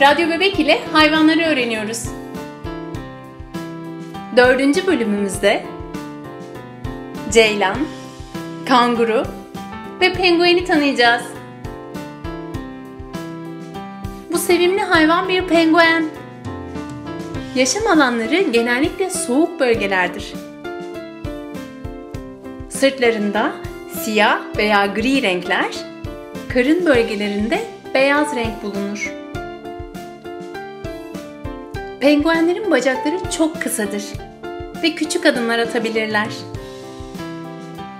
Radyo Bebek ile hayvanları öğreniyoruz. 4. bölümümüzde ceylan, kanguru ve pengueni tanıyacağız. Bu sevimli hayvan bir penguen. Yaşam alanları genellikle soğuk bölgelerdir. Sırtlarında siyah veya gri renkler, karın bölgelerinde beyaz renk bulunur. Penguenlerin bacakları çok kısadır ve küçük adımlar atabilirler.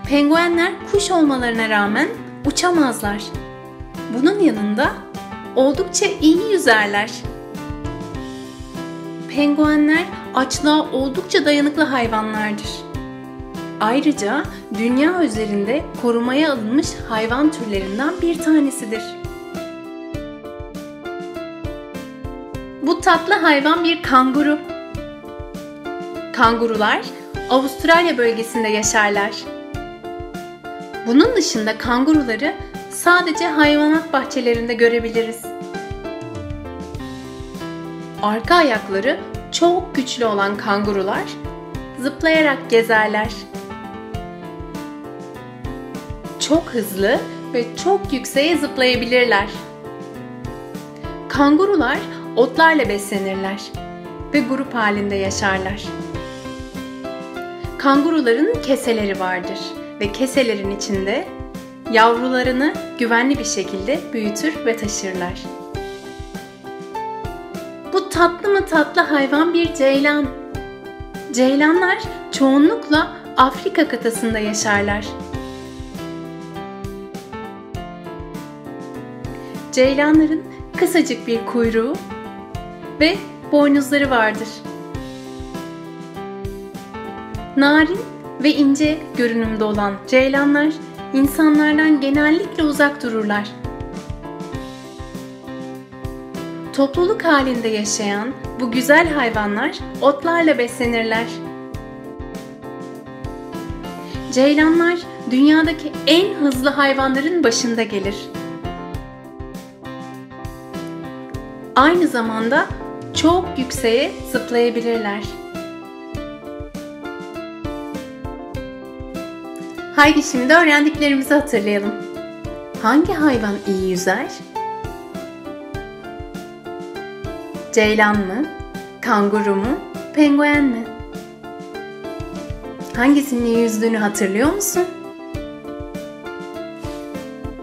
Penguenler kuş olmalarına rağmen uçamazlar. Bunun yanında oldukça iyi yüzerler. Penguenler açlığa oldukça dayanıklı hayvanlardır. Ayrıca dünya üzerinde korumaya alınmış hayvan türlerinden bir tanesidir. Bu tatlı hayvan bir kanguru. Kangurular Avustralya bölgesinde yaşarlar. Bunun dışında kanguruları sadece hayvanat bahçelerinde görebiliriz. Arka ayakları çok güçlü olan kangurular zıplayarak gezerler. Çok hızlı ve çok yükseğe zıplayabilirler. Kangurular otlarla beslenirler ve grup halinde yaşarlar. Kanguruların keseleri vardır ve keselerin içinde yavrularını güvenli bir şekilde büyütür ve taşırlar. Bu tatlı mı tatlı hayvan bir ceylan. Ceylanlar çoğunlukla Afrika kıtasında yaşarlar. Ceylanların kısacık bir kuyruğu ve boynuzları vardır. Narin ve ince görünümde olan ceylanlar insanlardan genellikle uzak dururlar. Topluluk halinde yaşayan bu güzel hayvanlar otlarla beslenirler. Ceylanlar dünyadaki en hızlı hayvanların başında gelir. Aynı zamanda çok yükseğe zıplayabilirler. Haydi şimdi öğrendiklerimizi hatırlayalım. Hangi hayvan iyi yüzer? Ceylan mı? Kanguru mu? Penguen mi? Hangisinin iyi yüzdüğünü hatırlıyor musun?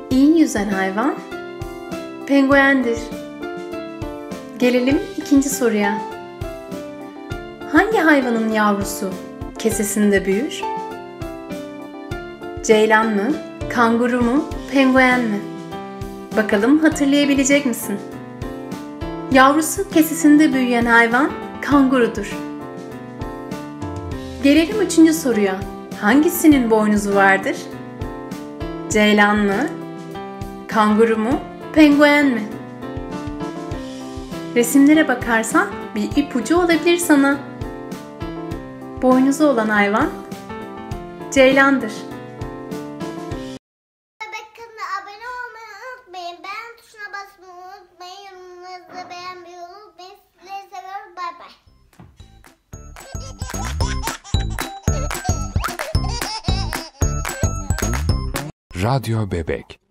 İyi yüzen hayvan penguendir. Gelelim ikinci soruya. Hangi hayvanın yavrusu kesesinde büyür? Ceylan mı? Kanguru mu? Penguen mi? Bakalım hatırlayabilecek misin? Yavrusu kesesinde büyüyen hayvan kangurudur. Gelelim üçüncü soruya. Hangisinin boynuzu vardır? Ceylan mı? Kanguru mu? Penguen mi? Resimlere bakarsan bir ipucu olabilir sana. Boynuzu olan hayvan ceylandır. Kanala abone olmayı unutmayın. Beğen tuşuna basmayı unutmayın. Yorumlarınızı beğenmeyi unutmayın. Sizleri seviyoruz. Bay bay. Radyo Bebek.